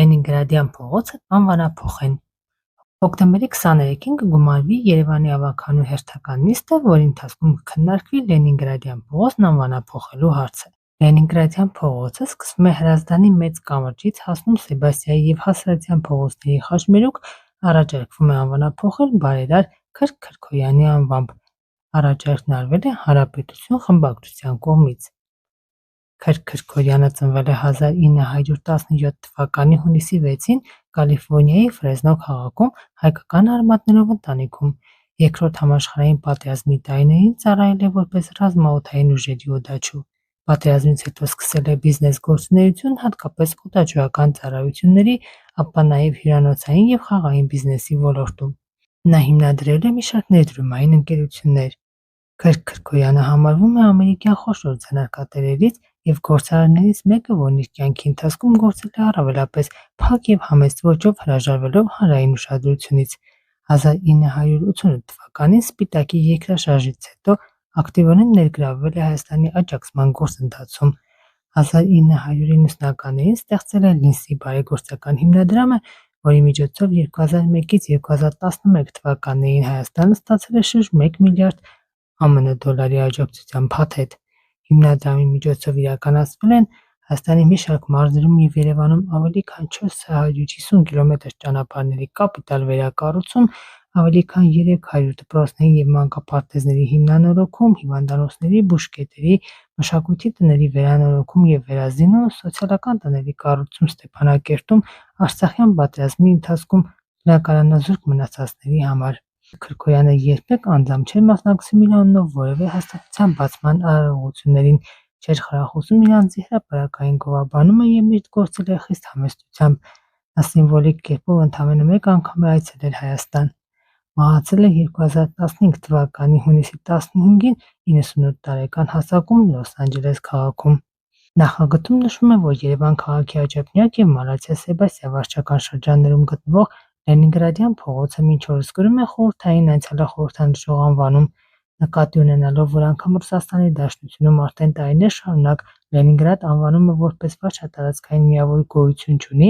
Լենինգրադյան փողոցը կանվանափոխեն։ Հոկտեմբերի 23-ին կգումարվի Երևանի ավագանու հերթական նիստը, որի ընթացքում կքննարկվի Լենինգրադյան փողոցն անվանափոխելու հարցը։ Լենինգրադյան փողոցը սկսվում է Հրազդանի մեծ կամրջից, հասնում Սեբաստիայի և Հասարակության փողոցների խաչմերուկ, առաջարկվում է անվանափոխել բարերար Քրքրքոյանի անվամբ։ Առաջարկն արվել է Հանրապետություն խմբագրության կողմից։ Քրքրքոյանը ծնվել է 1917 թվականի հունիսի 6-ին Կալիֆոռնիայի Ֆրեզնո քաղաքում հայկական արմատներով ընտանիքում։ Երկրորդ համաշխարհային պատերազմի տարիներին ծառայել է որպես ռազմաօդային ուժերի օդաչու։ Պատերազմից հետո սկսել է բիզնես գործունեություն, հատկապես օդաչուական ծառայությունների, ապա նաև հյուրանոցային և խաղային բիզնեսի ոլորտում։ Նա հիմնադրել է մի շարք ներդրումային ընկերություններ։ Քրքրքոյանը համարվում է ամերիկյան խոշոր ձեռնարկատերերից և գործարարներից մեկը, որն իր կյանքի ընթացքում գործել է առավելապես փակ և համեստ ոճով, հրաժարվելով հանրային ուշադրությունից։ 1988 թվականին Սպիտակի երկրաշարժից հետո ակտիվորեն ներգրավվել է Հայաստանի աջակցման գործընթացում։ 1990-ականներին ստեղծել է «Լինսի» բարեգործական հիմնադրամը, որի միջոցով 2001-ից 2011 թվականներին Հայաստանը ստացել է շուրջ 1 միլիարդ ԱՄՆ աջակցության փաթեթ։ Հիմնադրամի միջոցով իրականացվել են Հայաստանի մի շարք մարզերում և Երևանում ավելի քան 450 կիլոմետր ճանապարհների կապիտալ վերակառուցում, ավելի քան 300 դպրոցների և մանկապարտեզների հիմնանորոգում, հիվանդանոցների, բուժկետերի, մշակույթի տների վերանորոգում և վերազինում, սոցիալական տների կառուցում Ստեփանակերտում արցախյան պատերազմի ընթացքում բնակարանազուրկ մնացածների համար։ Քրքրքոյանը երբեք անձամբ չէր մասնակցում իր անունով որևէ հաստատության բացման արարողություններին, չէր խրախուսում իրանցի հրապարակային գովաբանումը և միշտ գործել էր խիստ համեստությամբ։ Նա սիմվոլիկ կերպով ընդամենը մեկ անգամ է այցելել Հայաստան։ Մահացել է 2015 թվականի հունիսի 15-ին 98 տարեկան հասակում Լոս Անջելես քաղաքում։ Նախագծում նշվում է, որ Երևան քաղաքի աջափնյակ և Մարաթիա-Սեբաստիա վարչական շրջաններում գտնվող Լենինգրադյան փողոցը մինչ օրս կրում է խորհրդային անցյալը խորհրդանշող անվանում։ Նկատի ունենալով, որ անգամ Ռուսաստանի Դաշնությունում արդեն տարիներ շարունակ Լենինգրադ անվանումը որպես վարչատարածքային միավոր գոյություն չունի,